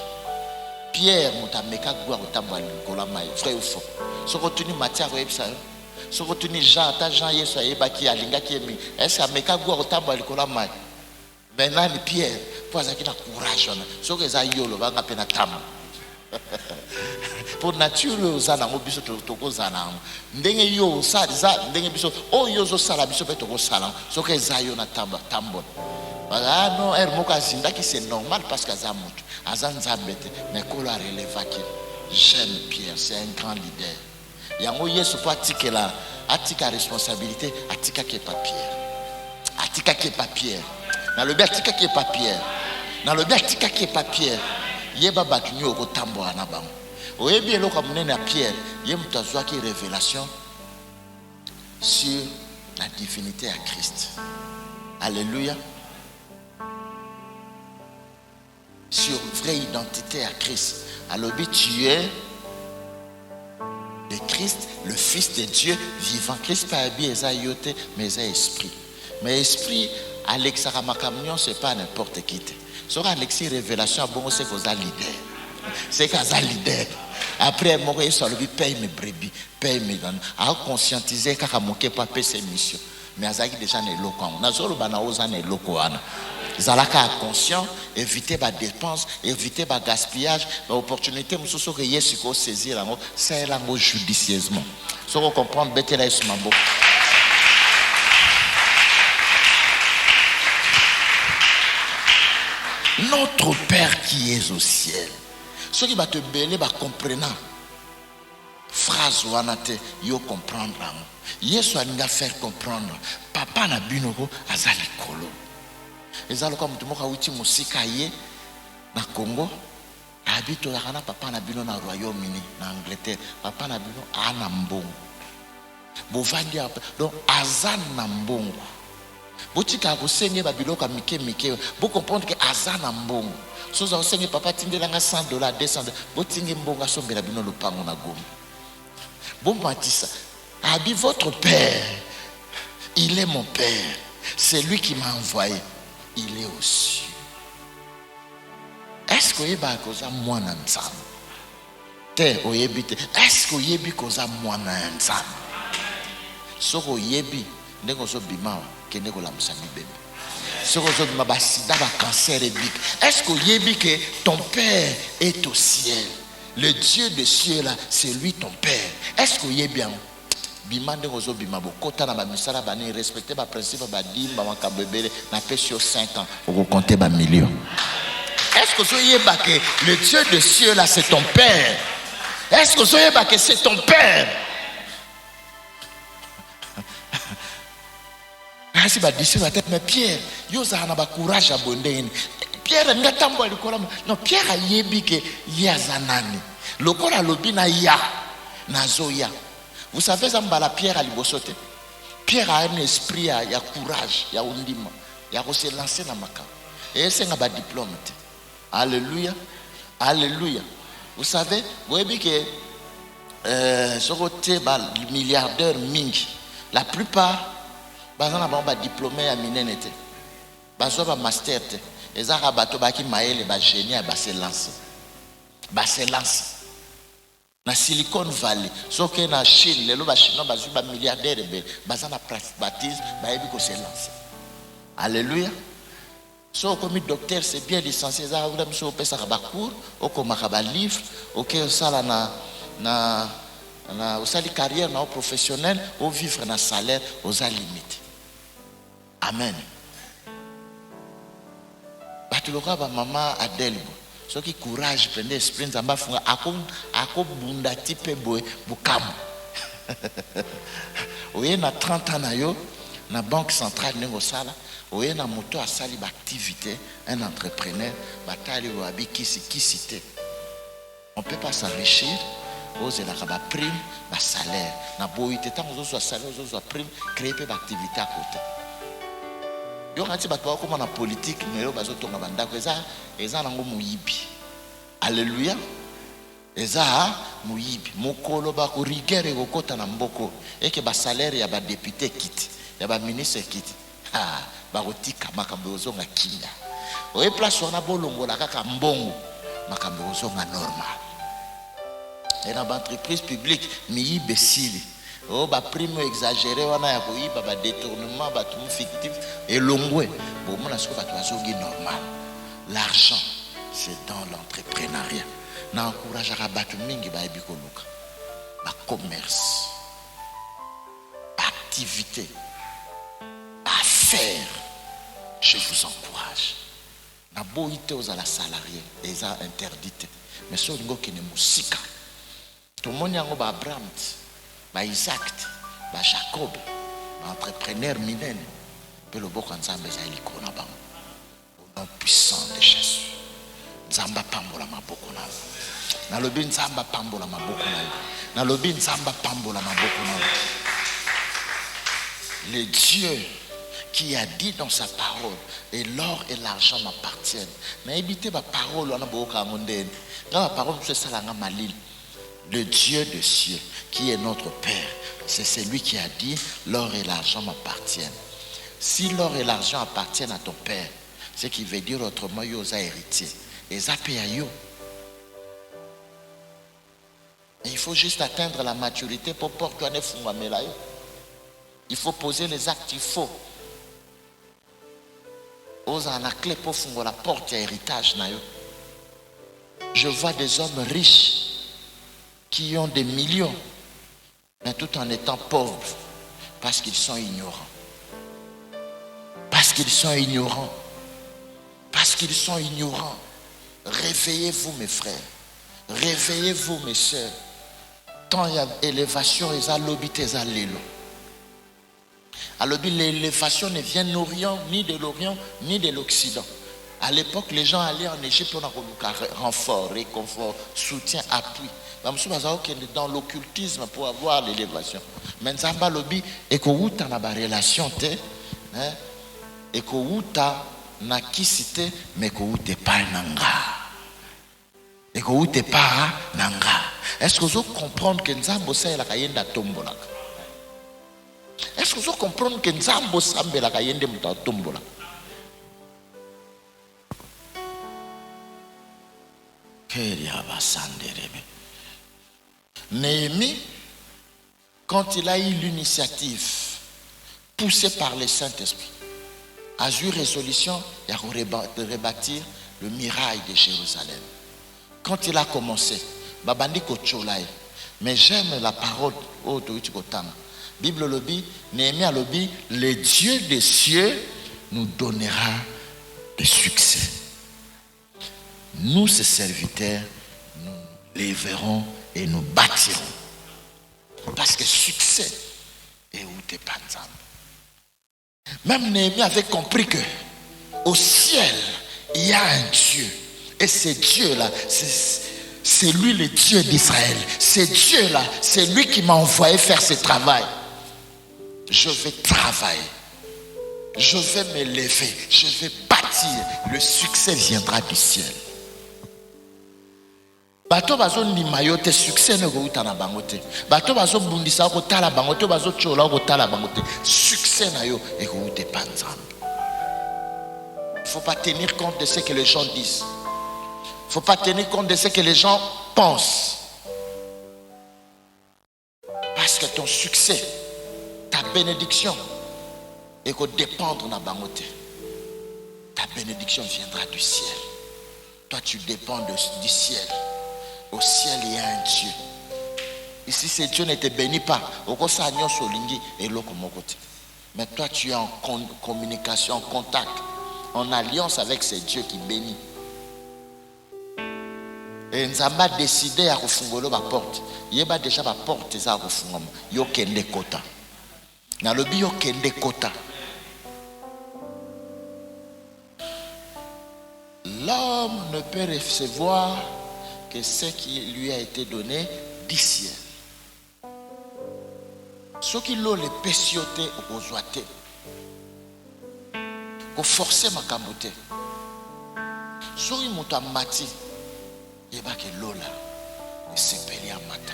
Pierre muta mekaki gwa otamba likola mai vrai ou faux soko tuni Matthieu ko ebisa soko tuni Jean ta Jean Yesu ayebaki alingaki emi est-ce que mekaki gwa otamba likola mai maintenant ni Pierre po azaki na courage ona soko eza yolo banga pe na tamba Pour nature ozana ngo biso toko zana ndenge yo sa ndenge biso o yo zo sala biso pe toko sala soki ezayo na tambon bah non moko azindaki c'est normal parce qu'aza mutu aza nzambe te mais kolo a relevaki. J'aime Pierre, c'est un grand leader. Yango yesu po atikela atika responsabilité atika ke pas Pierre, atika ke pas Pierre na lobi atika ke pas Pierre na lobi atika ke pas Pierre yeba bakinyo ko tamboa na bango. Oyebi eloko munene ya Pierre ye mutu azwaki révélation sur la divinité à Christ. Alléluia. Sur vraie identité à Christ. Alors tu es le Christ, le Fils de Dieu vivant. Christ pas habillé yote mais c'est esprit. Mais esprit Alex Ramacamion c'est pas n'importe qui. Sur Alexis révélation bon c'est qu'on a leader. C'est qu'on a leader. Après moi sur le paye mes brebis, paye mes dons. À conscientiser qu'à manquer pas payer ses missions. Mais azaki déjà ne loco. On a zolo bana oza ne loco ana. Zalaka conscient, éviter la dépense, éviter le gaspillage, l'opportunité mususu que yesu ko saisir lango, c'est lango judicieusement. So qu'on comprendre betela esmambo. Notre Père qui est au ciel. Ce qui va te belé va comprendre. Phrase wanate yo comprendre. Yesu alinga faire comprendre. Papa na binoko azali kolo. Ezalo comme tout moka uti musika ye na Congo. Habito ya kana papa na bino na Royaume-Uni na Angleterre. Papa na bino ana mbongo. Bovandi donc azan na mbongo. Botika ko senge ba biloka mike. Bo comprendre que azan na mbongo. Soza osenge papa tindela nga $100, $200. Botinge mbonga sombela bino lopango na Goma. Bon matissa. Abi votre père. Il est mon père. C'est lui qui m'a envoyé. Il est au ciel. Est-ce que vous avez dit moi n'ensemble? Est-ce que vous avez dit moi n'ensemble? Ce que vous avez dit, c'est que vous avez dit que vous avez dit. Ce que vous avez dit, c'est que cancer est big. Est-ce que vous avez dit que ton père est au ciel? Le Dieu de ciel là, c'est lui ton père. Est-ce que vous avez bien? Bimande rozo bimabo kota na ba misala ba ni respecter ba principe ba dimba makabebele na pesio 5 ans pour compter ba millions. Est-ce que vous soyez que le Dieu de cieux là c'est ton père? Est-ce que vous soyez que c'est ton père? Asi ba disi ba tête mais Pierre yo za na ba courage à bondeni. Pierre ngatambo alikola non Pierre a yebi que ya zanani. Lokola lobi na ya na zoya. Vous savez, la Pierre à libosote. Pierre a un esprit, il y a courage, il y a undima, il y a se lancer dans ma cave. Et c'est un diplôme. Alléluia. Alléluia. Vous savez, vous voyez que ce côté, les milliardaires Ming, la plupart, ils ont un diplôme à Minenete. Ils ont un master. Ils ont un bateau qui maël et génie, ils se lancent. Ils se lancent. Na Silicon Valley, so que na Chine, les loba chinois bazu ba milliardaires be, bazana baptise, ba ebi ko se lance. Alléluia. So comme docteur c'est bien licencié, ça vous so pesa ba cours, o ko makaba livre, OK sala na au sali carrière na professionnel, au vivre na salaire aux limite. Amen. Batuloka ba mama Adèle. Ce qui courage prendre esprit nzamba funga ako bunda type boy bukamu. Oye na 30 ans na yo na banque centrale nengo sala, oye na moto a sali ba activité, un entrepreneur batali wa bikisi kisité. On peut pas s'enrichir aux la ba prime, ba salaire. Na boité tant aux autres salaire, aux autres prime, créer pe activité à côté. Yo ngati bato ko na politique nero bazotonga bandako eza nango muyibi. Alléluia. Eza muyibi mokolo ba ko rigueur ko kota na mboko eke ba salaire ya ba député kiti ya ba ministre kiti ba kotika makambo ozonga kinga oye place on a bolongola kaka mbongo makambo ozonga normal et na ba entreprise publique miyibe sili. Oh, ba prime exagéré, wana ya koyiba ba détournement, ba tout fictif et longwe. Bon, mon asko ba toazongi normal. L'argent, c'est dans l'entrepreneuriat. na encourageaka bato mingi bayebi koluka ba commerce, activité, affaire. Je vous encourage. Na boite aux à la salarié, les a interdite. Mais so lingo qui ne musika. Tout le monde yango ba Abraham, ba Isaac, ba Jacob, ba entrepreneur minene. Pe le boko nzambe za iliko na bango. Au nom puissant de Jésus. Nzamba pambola maboko na yo. Na lobi nzamba pambola maboko na yo. Na lobi nzamba pambola maboko na yo. Le Dieu qui a dit dans sa parole, et l'or et l'argent m'appartiennent. Mais évitez ma parole, on a beaucoup à mon dans la parole, c'est ça la malil. Le Dieu des cieux, qui est notre Père, c'est celui qui a dit, l'or et l'argent m'appartiennent. Si l'or et l'argent appartiennent à ton Père, ce qui veut dire autrement, yo a héritier. Et ça paye à yo. Et il faut juste atteindre la maturité pour porter un effort. Il faut poser les actes, il faut. Osa la clé pour fondre la porte à héritage. Je vois des hommes riches qui ont des millions, mais tout en étant pauvres, parce qu'ils sont ignorants. Parce qu'ils sont ignorants. Parce qu'ils sont ignorants. Réveillez-vous mes frères. Réveillez-vous mes soeurs. Tant il y a élévation, ils ont l'obité, ils ont l'élo. Alors l'élévation ne vient d'Orient, ni de l'Orient, ni de l'Occident. À l'époque, les gens allaient en Égypte pour avoir renfort, réconfort, soutien, appui. Dans l'occultisme pour avoir l'élévation. Mais Nzamba lobi et que vous avez une relation, et que vous avez une kisite, mais que vous n'êtes pas nanga. Et que vous n'êtes pas nanga. Est-ce que vous comprenez que Nzamba c'est la kayenda tombola? Est-ce que vous comprenez que Nzambo sambe la kayende muta tombola? Néhémie, quand il a eu l'initiative poussée par le Saint-Esprit, a eu résolution de rebâtir le mirail de Jérusalem. Quand il a commencé, babandi ko tcholai, mais j'aime la parole au Toitikotama. Bible lobby, Néhémie a lobby, le Dieu des cieux nous donnera des succès. Nous, ses serviteurs, nous lèverons et nous bâtirons. Parce que succès est où t'es pas ensemble. Même Néhémie avait compris que au ciel, il y a un Dieu. Et ce Dieu-là, c'est lui le Dieu d'Israël. Ce Dieu-là, c'est lui qui m'a envoyé faire ce travail. Je vais travailler. Je vais me lever. Je vais bâtir. Le succès viendra du ciel. Bato bazo ndima yo te succès ne ko utana bangote. Bato bazo bundisa ko tala bangote, bazo chola ko tala bangote. Succès na yo e ko ute panzambe. Il faut pas tenir compte de ce que les gens disent. Il faut pas tenir compte de ce que les gens pensent. Parce que ton succès, ta bénédiction est qu'on dépendre na bangote. Ta bénédiction viendra du ciel. Toi tu dépends du ciel. Au ciel, il y a un Dieu. Ici, ce Dieu ne te bénit pas. Mais toi, tu es en communication, en contact, en alliance avec ce Dieu qui bénit. Et nous avons décidé à refermer la porte. Il y a déjà la porte qui est refermée. Il y a des quotas. Dans le bio, il y a des quotas. L'homme ne peut recevoir que ce qui lui a été donné du ciel. Ce qui l'ont les pécioté ou aux oité, qu'on force ma camoté. Ce qui m'a mati, il y a que l'eau là, et c'est payé à matin.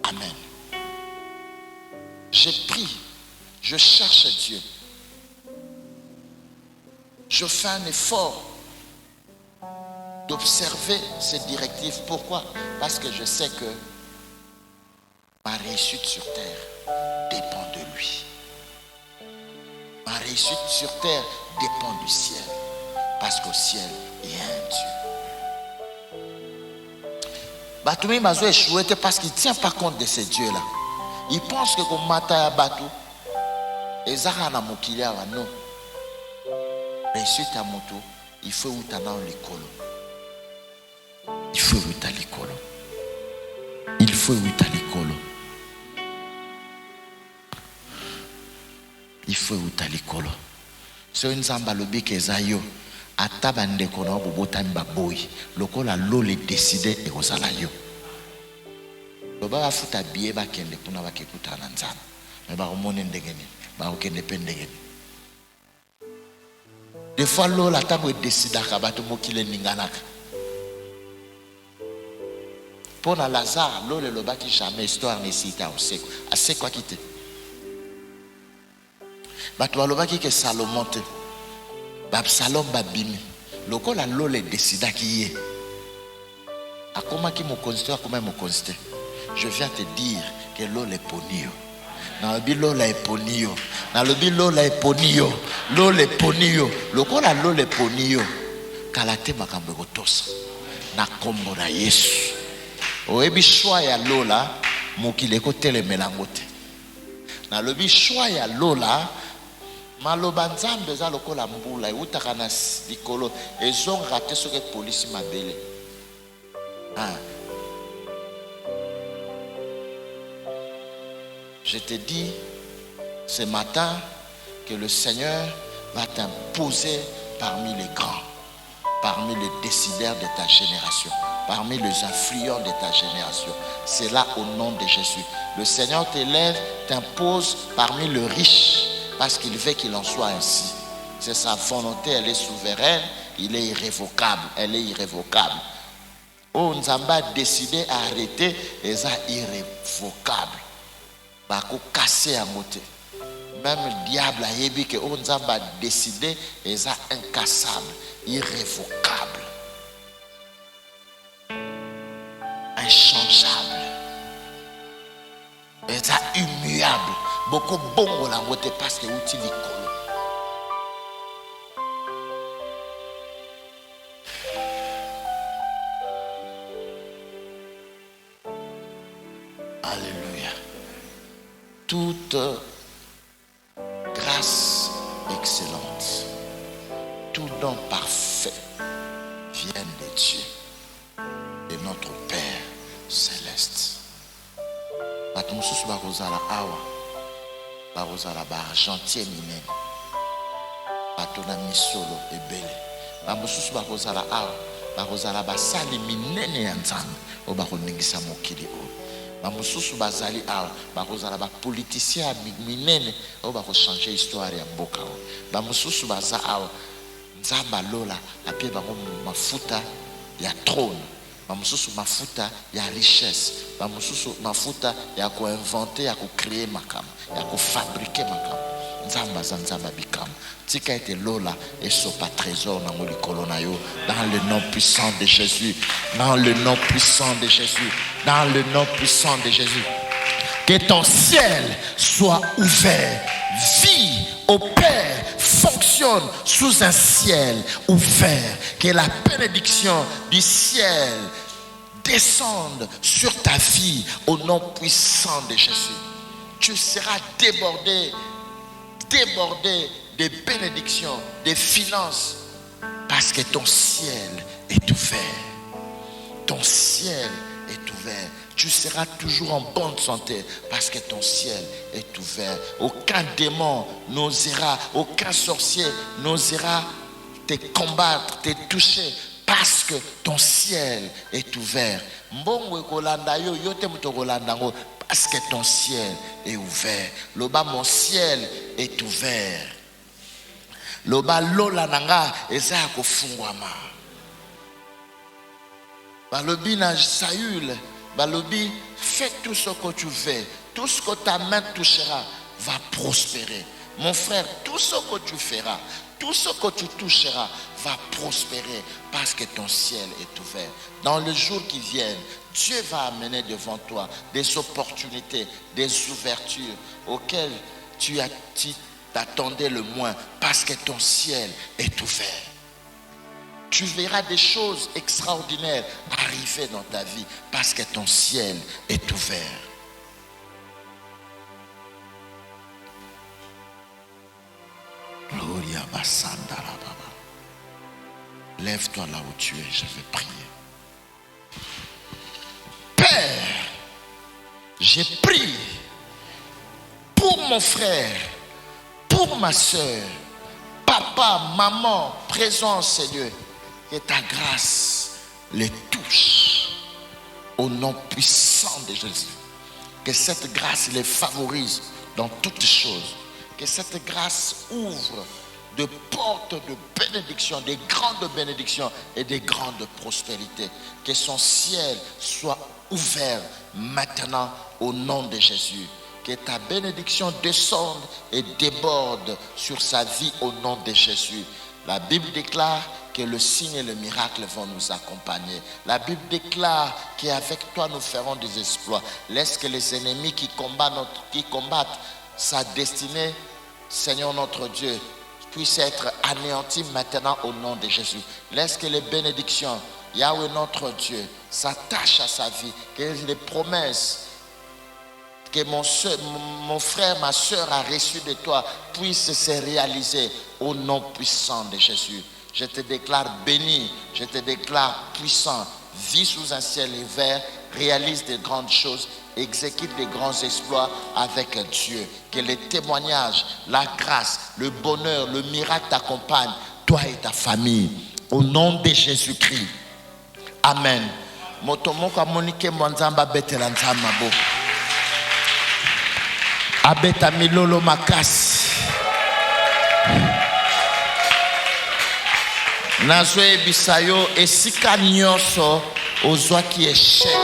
Amen. Je prie, je cherche Dieu. Je fais un effort d'observer ces directives. Pourquoi? Parce que je sais que ma réussite sur terre dépend de lui. Ma réussite sur terre dépend du ciel. Parce qu'au ciel, il y a un Dieu. Batoumi Mazo échoué parce qu'il ne tient pas compte de ces dieux-là. Il pense que comme Mata Batou, et Zahana Mokilia, non. Réussite à moto, il faut où t'as dans l'école. Il faut où t'as l'école. Il faut où t'as l'école. Il faut où t'as l'école. C'est une zamba lobi kezayo. Atabande kono bobota mbaboy. Lokola lo le décider et kozala yo. Loba va futa biye ba kende kuna ba kekuta na nzana. Mais ba omone ndengeni, ba okende pendengeni. Des fois lo la tabo décida ka bato mokile ninganaka. Pour la Lazare, lo le loba qui jamais histoire ne cita au seko. A seko quitter. Bato baloba ki ke Salomon te. Absalom babimi. Lokola lo le décida qui est. Akoma ki mo considère comme mo considère. Je viens te dire que l'eau est ponio. Dans le bilo la eponio. Dans le bilo la eponio. L'eau est ponio. Le quoi la l'eau est ponio. Kalate makambe gotosa. Na kombo na Yesu. Oebi choix ya lola mokile ko tele melangote. Na le bi choix ya lola maloba nzambe za lokola mbula utaka na likolo ezong raté soke police mabele. Ah. Je te dis ce matin que le Seigneur va t'imposer parmi les grands, parmi les décideurs de ta génération, parmi les influents de ta génération. C'est là au nom de Jésus. Le Seigneur t'élève, t'impose parmi les riches parce qu'il veut qu'il en soit ainsi. C'est sa volonté, elle est souveraine, il est irrévocable, elle est irrévocable. Oh, Nzamba a décidé à arrêter et ça irrévocable. Bako cassé à côté. Même le diable a dit que Nzamba a décidé et ça incassable, irrévocable, inchangeable, et ça immuable. Beaucoup bon la côté parce que outil l'école. Alléluia. Toute grâce excellente, tout don parfait vient de Dieu, de notre Père céleste. Batumususu bakozala awa, bakozala ba argentier minene, batona misolo ebele. Bamususu bakozala awa, bakozala basali minene ya Nzambe, o bakoningisa mokili o. Bamususu bazali awa bakozala ba politicien minene o bako changer histoire ya mboka o. Bamususu baza awa Nzamba lola apie bango mafuta ya trône, bamususu mafuta ya richesse, bamususu mafuta ya ko inventer, ya ko créer makam, ya ko fabriquer makam. Nzamba za Nzamba bikam tika ete lola et sopa trésor na molikolo na yo dans le nom puissant de Jésus, dans le nom puissant de Jésus, dans le nom puissant de Jésus. Que ton ciel soit ouvert, vie, opère, fonctionne sous un ciel ouvert. Que la bénédiction du ciel descende sur ta vie au nom puissant de Jésus. Tu seras débordé de bénédictions, de finances, parce que ton ciel est ouvert. Ton ciel est ouvert. Tu seras toujours en bonne santé parce que ton ciel est ouvert. Aucun démon n'osera, aucun sorcier n'osera te combattre, te toucher parce que ton ciel est ouvert. Parce que ton ciel est ouvert. Loba, mon ciel est ouvert. Loba, lola nanga eza kofungwama. Balobi na Saül, balobi, fais tout ce que tu veux. Tout ce que ta main touchera va prospérer. Mon frère, tout ce que tu feras, tout ce que tu toucheras va prospérer parce que ton ciel est ouvert. Dans les jours qui viennent, Dieu va amener devant toi des opportunités, des ouvertures auxquelles tu t'attendais le moins parce que ton ciel est ouvert. Tu verras des choses extraordinaires arriver dans ta vie parce que ton ciel est ouvert. Gloria Basandara Baba. Lève-toi là où tu es, je vais prier. Père, j'ai prié pour mon frère, pour ma soeur, papa, maman, présent Seigneur, que ta grâce les touche au nom puissant de Jésus. Que cette grâce les favorise dans toutes choses. Que cette grâce ouvre de portes de bénédiction, des grandes bénédictions et des grandes prospérités. Que son ciel soit ouvert maintenant au nom de Jésus. Que ta bénédiction descende et déborde sur sa vie au nom de Jésus. La Bible déclare que le signe et le miracle vont nous accompagner. La Bible déclare qu'avec toi nous ferons des exploits. Laisse que les ennemis qui combattent sa destinée, Seigneur notre Dieu, puissent être anéantis maintenant au nom de Jésus. Laisse que les bénédictions, Yahweh notre Dieu, s'attachent à sa vie. Que les promesses que mon frère, ma soeur a reçues de toi puissent se réaliser au nom puissant de Jésus. Je te déclare béni, je te déclare puissant. Vis sous un ciel ouvert, réalise de grandes choses, exécute des grands exploits avec Dieu. Que les témoignages, la grâce, le bonheur, le miracle t'accompagnent, toi et ta famille. Au nom de Jésus-Christ. Amen. Motomoko Monique Mwanzamba Betelanzamabo. Abeta milolo makasi. Nazwe bisayo esika nyonso ozwa ki échec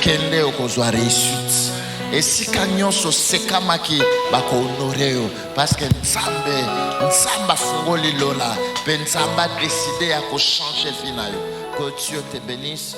kende okozwa réussite. Esika nyonso sekamaki bako honoreo parce que Nzamba fungoli lola, pe Nzamba décidé à changer vie na yo. Que Dieu te bénisse.